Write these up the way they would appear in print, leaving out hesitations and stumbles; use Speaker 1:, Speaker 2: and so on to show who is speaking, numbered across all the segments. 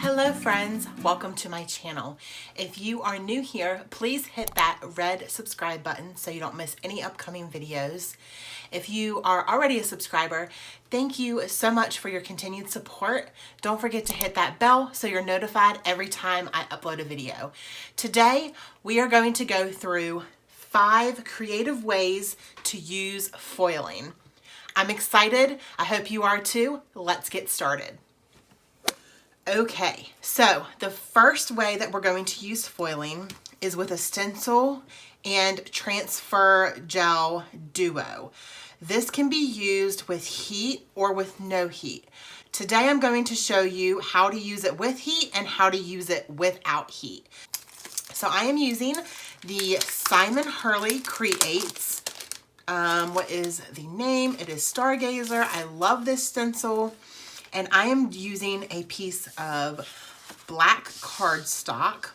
Speaker 1: Hello friends, welcome to my channel. If you are new here, please hit that red subscribe button so you don't miss any upcoming videos. If you are already a subscriber, thank you so much for your continued support. Don't forget to hit that bell so you're notified every time I upload a video. Today, we are going to go through 5 creative ways to use foiling. I'm excited. I hope you are too. Let's get started. Okay, so the first way that we're going to use foiling is with a stencil and transfer gel duo. This can be used with heat or with no heat. Today I'm going to show you how to use it with heat and how to use it without heat. So I am using the Simon Hurley Creates. What is the name? It is Stargazer. I love this stencil. And I am using a piece of black cardstock.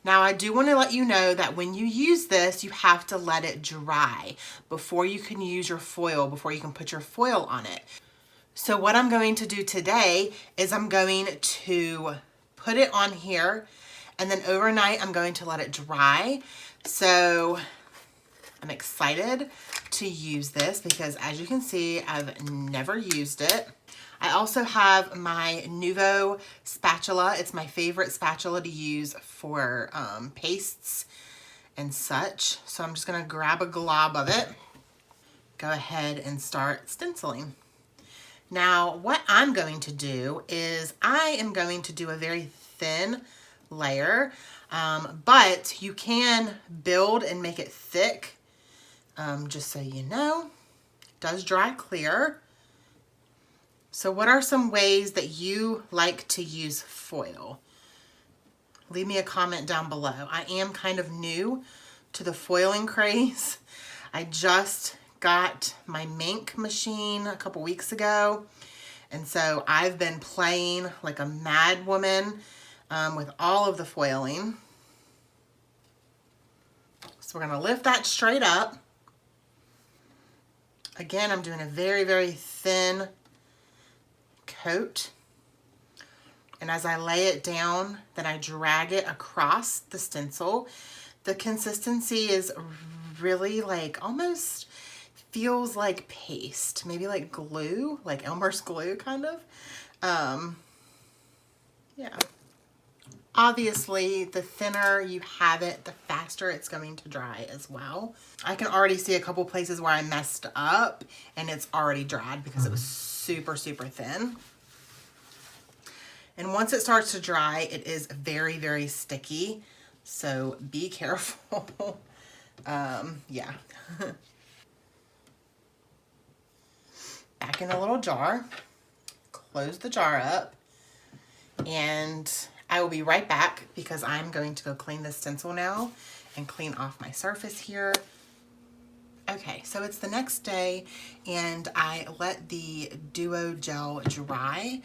Speaker 1: Now I do want to let you know that when you use this, you have to let it dry before you can use your foil, before you can put your foil on it. So what I'm going to do today is I'm going to put it on here and then overnight I'm going to let it dry. So I'm excited to use this because as you can see, I've never used it. I also have my Nuvo spatula. It's my favorite spatula to use for pastes and such. So I'm just gonna grab a glob of it, go ahead and start stenciling. Now, what I'm going to do is I am going to do a very thin layer, but you can build and make it thick, just so you know. It does dry clear. So what are some ways that you like to use foil? Leave me a comment down below. I am kind of new to the foiling craze. I just got my Mink machine a couple weeks ago. And so I've been playing like a mad woman with all of the foiling. So we're gonna lift that straight up. Again, I'm doing a very, very thin coat, and as I lay it down, then I drag it across the stencil. The consistency is really like almost feels like paste, maybe like glue, like Elmer's glue kind of. Yeah. Obviously, the thinner you have it, the faster it's going to dry as well. I can already see a couple places where I messed up and it's already dried because it was super, super thin. And once it starts to dry, it is very, very sticky. So be careful. Yeah. Back in the little jar, close the jar up, and I will be right back because I'm going to go clean this stencil now and clean off my surface here. Okay, so it's the next day and I let the duo gel dry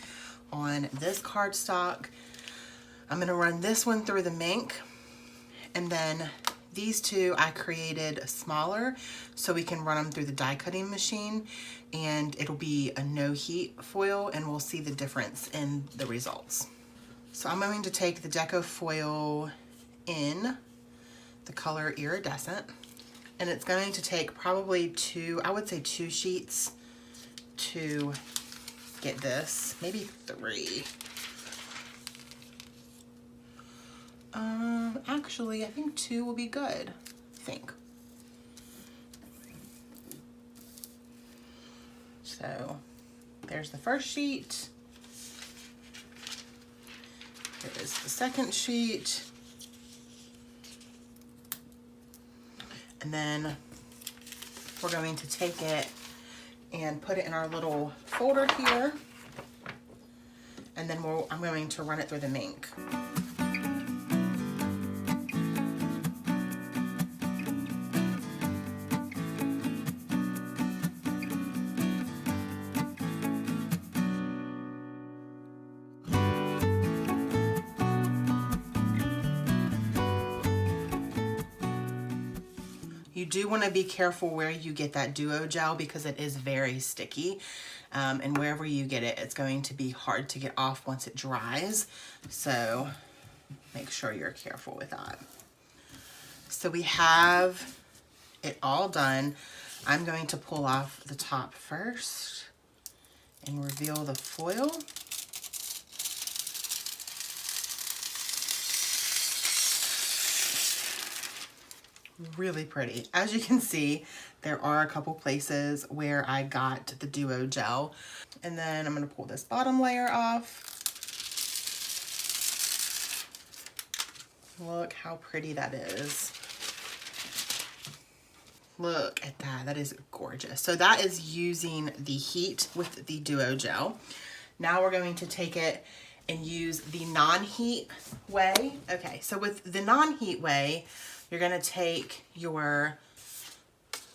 Speaker 1: on this cardstock. I'm gonna run this one through the Mink, and then these two I created smaller so we can run them through the die cutting machine, and it'll be a no heat foil and we'll see the difference in the results. So I'm going to take the Deco foil in the color Iridescent, and it's going to take probably 2 sheets to get this, maybe 3. Actually, I think 2 will be good, I think. So there's the first sheet. Here is the second sheet. And then we're going to take it and put it in our little folder here. And then I'm going to run it through the Mink. You do want to be careful where you get that duo gel because it is very sticky. And wherever you get it, it's going to be hard to get off once it dries. So make sure you're careful with that. So we have it all done. I'm going to pull off the top first and reveal the foil. Really pretty. As you can see, there are a couple places where I got the duo gel. And then I'm going to pull this bottom layer off. Look how pretty that is. Look at that. That is gorgeous. So that is using the heat with the duo gel. Now we're going to take it and use the non-heat way. Okay, so with the non-heat way, you're going to take your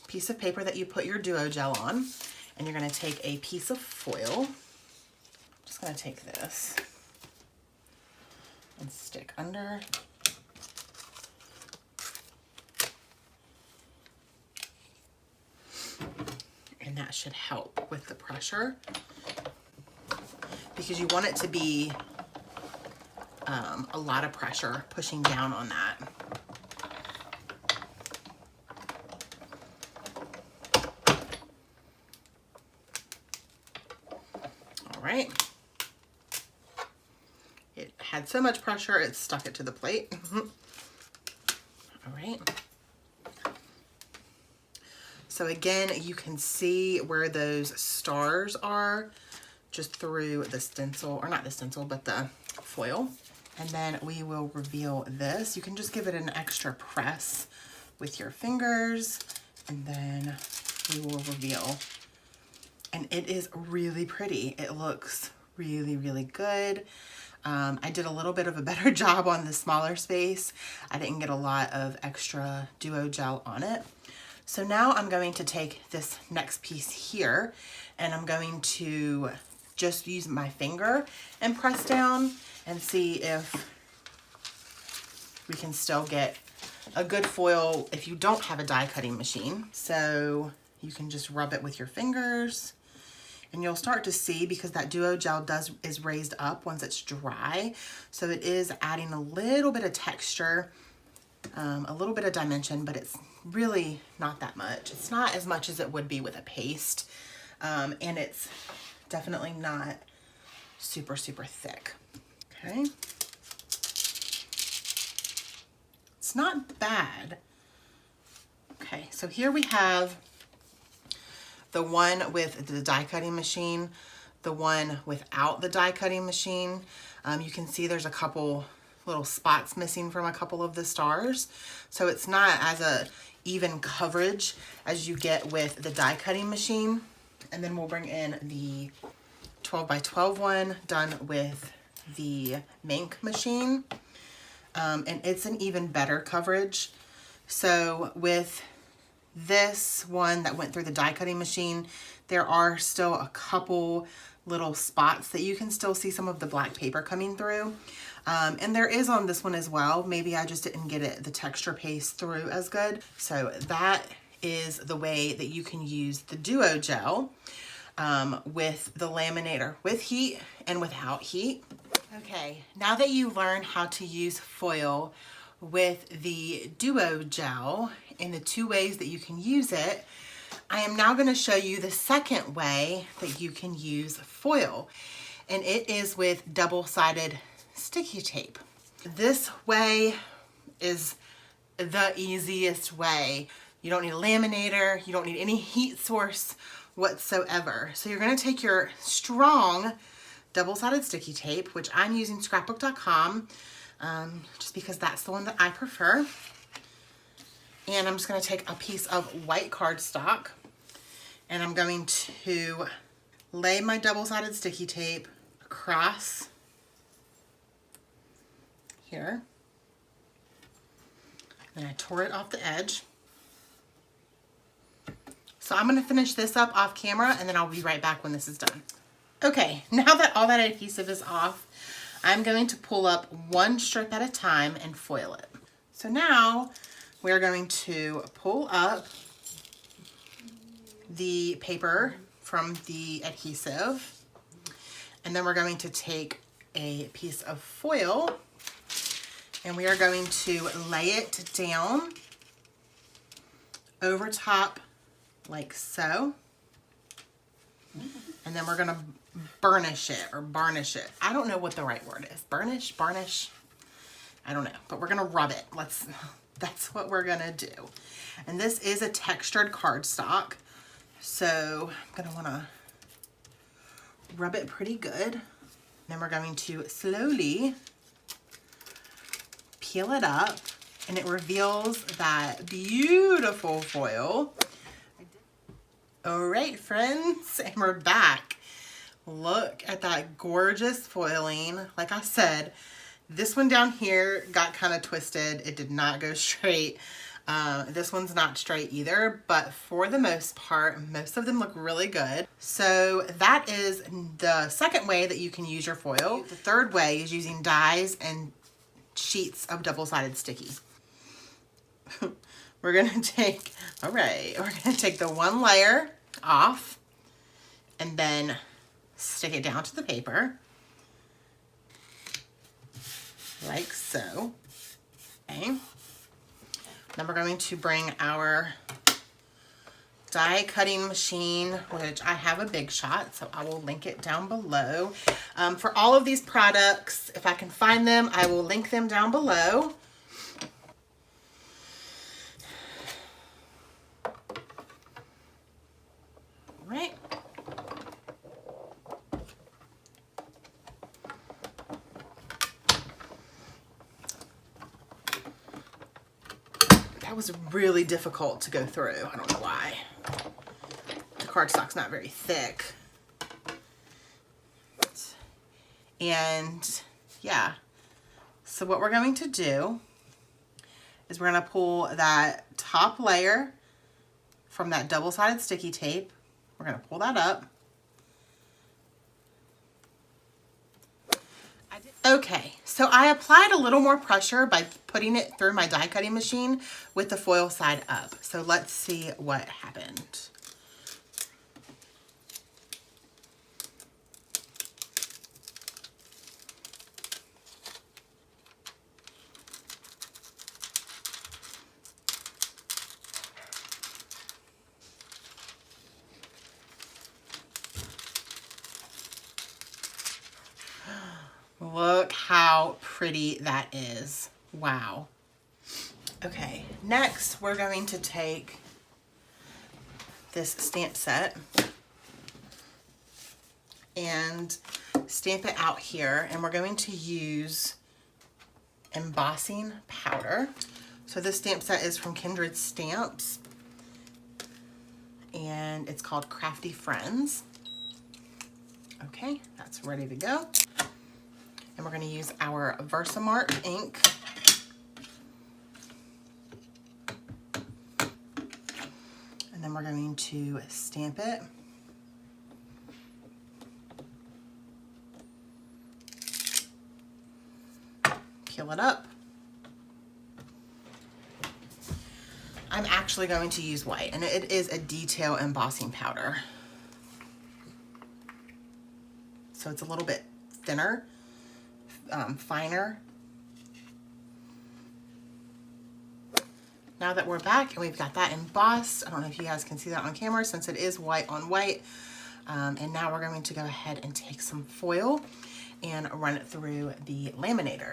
Speaker 1: piece of paper that you put your duo gel on, and you're going to take a piece of foil. I'm just going to take this and stick under. And that should help with the pressure, because you want it to be a lot of pressure pushing down on that. All right. It had so much pressure, it stuck it to the plate. All right. So again, you can see where those stars are just through the stencil, or not the stencil, but the foil. And then we will reveal this. You can just give it an extra press with your fingers, and then we will reveal. And it is really pretty. It looks really, really good. I did a little bit of a better job on the smaller space. I didn't get a lot of extra duo gel on it. So now I'm going to take this next piece here, and I'm going to just use my finger and press down and see if we can still get a good foil if you don't have a die cutting machine. So you can just rub it with your fingers, and you'll start to see, because that duo gel is raised up once it's dry, so it is adding a little bit of texture, a little bit of dimension, but it's really not that much. It's not as much as it would be with a paste, and it's definitely not super, super thick. Okay. It's not bad. Okay, so here we have the one with the die cutting machine, the one without the die cutting machine. You can see there's a couple little spots missing from a couple of the stars. So it's not as a even coverage as you get with the die cutting machine. And then we'll bring in the 12 by 12 one done with the Mink machine. And it's an even better coverage. So with this one that went through the die cutting machine, there are still a couple little spots that you can still see some of the black paper coming through. And there is on this one as well. Maybe I just didn't get the texture paste through as good. So that is the way that you can use the duo gel with the laminator with heat and without heat. Okay, now that you learn how to use foil with the duo gel in the two ways that you can use it, I am now going to show you the second way that you can use foil, and it is with double-sided sticky tape. This way is the easiest way. You don't need a laminator, you don't need any heat source whatsoever. So you're going to take your strong double-sided sticky tape, which I'm using scrapbook.com, just because that's the one that I prefer. And I'm just going to take a piece of white cardstock, and I'm going to lay my double-sided sticky tape across here. And I tore it off the edge. So I'm going to finish this up off camera, and then I'll be right back when this is done. Okay, now that all that adhesive is off, I'm going to pull up one strip at a time and foil it. So now we're going to pull up the paper from the adhesive. And then we're going to take a piece of foil and we are going to lay it down over top like so. And then we're going to burnish it or varnish it. I don't know what the right word is. Burnish, varnish. I don't know, but we're going to rub it. That's what we're going to do. And this is a textured cardstock. So I'm going to want to rub it pretty good. Then we're going to slowly peel it up and it reveals that beautiful foil. All right, friends, and we're back. Look at that gorgeous foiling. Like I said, this one down here got kind of twisted. It did not go straight. This one's not straight either, but for the most part, most of them look really good. So that is the second way that you can use your foil. The third way is using dies and sheets of double-sided sticky. We're gonna take, all right, we're gonna take the one layer off and then stick it down to the paper, like so, okay. Then we're going to bring our die cutting machine, which I have a Big Shot, so I will link it down below. For all of these products, if I can find them, I will link them down below. All right. That was really difficult to go through. I don't know why. The cardstock's not very thick. And yeah, so what we're going to do is we're going to pull that top layer from that double-sided sticky tape. We're going to pull that up. Okay, so I applied a little more pressure by putting it through my die cutting machine with the foil side up. So let's see what happened. Look how pretty that is. Wow. Okay, next we're going to take this stamp set and stamp it out here, and we're going to use embossing powder. So this stamp set is from Kindred Stamps and it's called Crafty Friends. Okay, that's ready to go. And we're going to use our Versamark ink. And then we're going to stamp it. Peel it up. I'm actually going to use white, and it is a detail embossing powder. So it's a little bit thinner. Finer. Now that we're back and we've got that embossed, I don't know if you guys can see that on camera since it is white on white. And now we're going to go ahead and take some foil and run it through the laminator.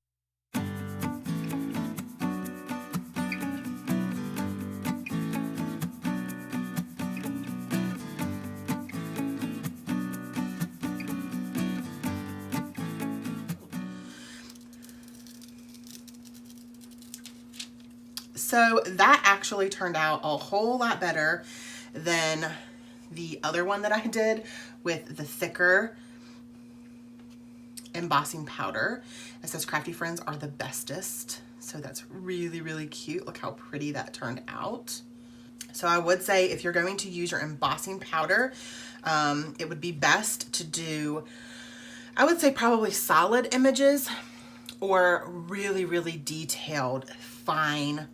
Speaker 1: So that actually turned out a whole lot better than the other one that I did with the thicker embossing powder. It says Crafty Friends are the bestest. So that's really, really cute. Look how pretty that turned out. So I would say if you're going to use your embossing powder, it would be best to do, I would say probably solid images or really, really detailed, fine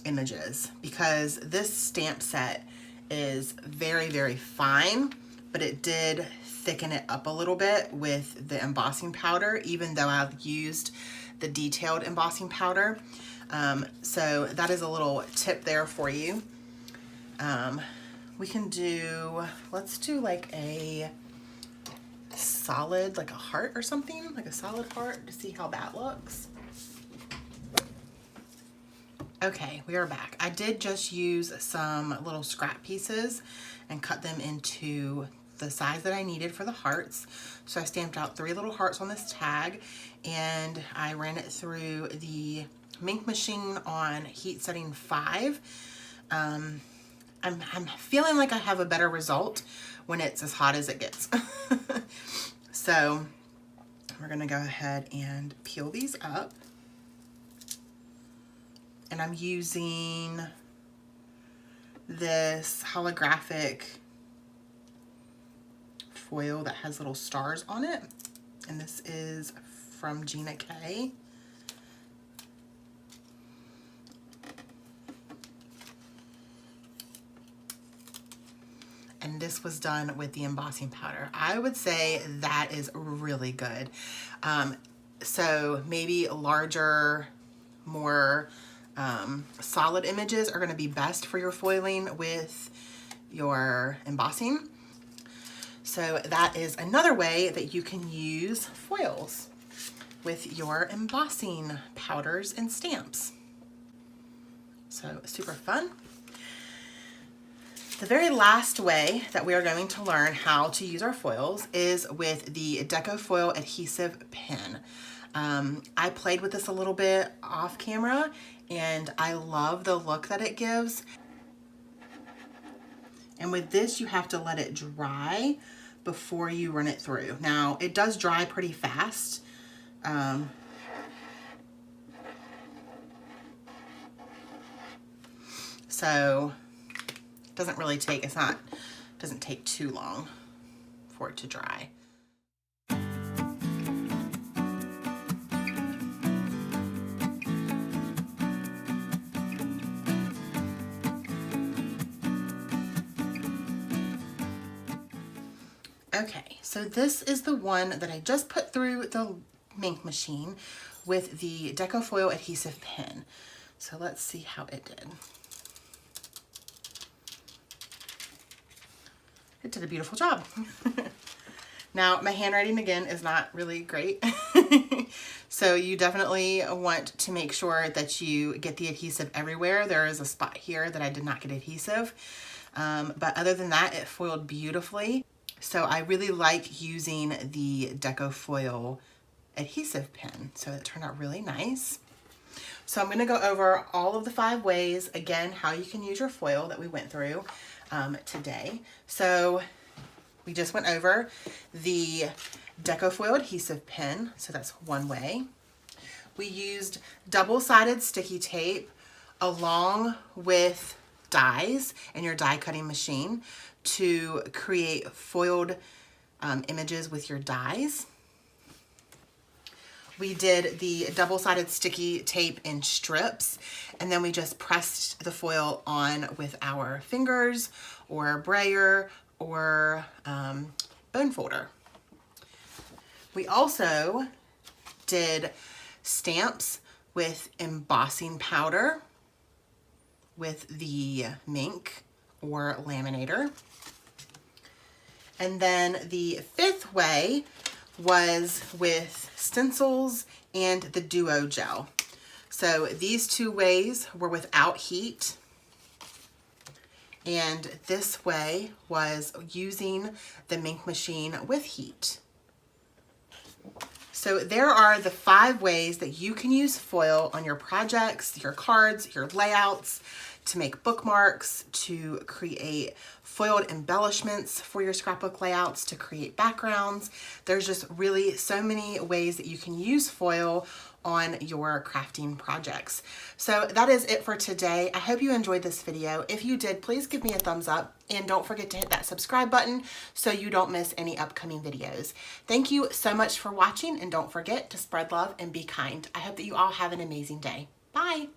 Speaker 1: images, because this stamp set is very, very fine, but it did thicken it up a little bit with the embossing powder, even though I've used the detailed embossing powder. So that is a little tip there for you. We can do, let's do like a solid, like a heart or something, like a solid heart, to see how that looks. Okay, we are back. I did just use some little scrap pieces and cut them into the size that I needed for the hearts. So I stamped out 3 little hearts on this tag, and I ran it through the ink machine on heat setting 5. I'm feeling like I have a better result when it's as hot as it gets. So we're gonna go ahead and peel these up. And I'm using this holographic foil that has little stars on it. And this is from Gina K. And this was done with the embossing powder. I would say that is really good. So maybe larger, more solid images are going to be best for your foiling with your embossing. So that is another way that you can use foils with your embossing powders and stamps. So super fun. The very last way that we are going to learn how to use our foils is with the Deco Foil Adhesive Pen. I played with this a little bit off camera, and I love the look that it gives. And with this, you have to let it dry before you run it through. Now, it does dry pretty fast. So it doesn't really take, doesn't take too long for it to dry. Okay, so this is the one that I just put through the ink machine with the Deco Foil Adhesive Pen. So let's see how it did. It did a beautiful job. Now, my handwriting again is not really great. So you definitely want to make sure that you get the adhesive everywhere. There is a spot here that I did not get adhesive. But other than that, it foiled beautifully. So I really like using the Deco Foil adhesive pen. So it turned out really nice. So I'm gonna go over all of the 5 ways, again, how you can use your foil that we went through today. So we just went over the Deco Foil adhesive pen. So that's one way. We used double-sided sticky tape along with dies in your die cutting machine to create foiled images with your dies. We did the double-sided sticky tape in strips, and then we just pressed the foil on with our fingers or brayer or bone folder. We also did stamps with embossing powder with the Mink or laminator. And then the 5th way was with stencils and the Duo gel. So these 2 ways were without heat, and this way was using the Mink machine with heat. So there are the 5 ways that you can use foil on your projects, your cards, your layouts, to make bookmarks, to create foiled embellishments for your scrapbook layouts, to create backgrounds. There's just really so many ways that you can use foil on your crafting projects. So that is it for today. I hope you enjoyed this video. If you did, please give me a thumbs up, and don't forget to hit that subscribe button so you don't miss any upcoming videos. Thank you so much for watching, and don't forget to spread love and be kind. I hope that you all have an amazing day. Bye.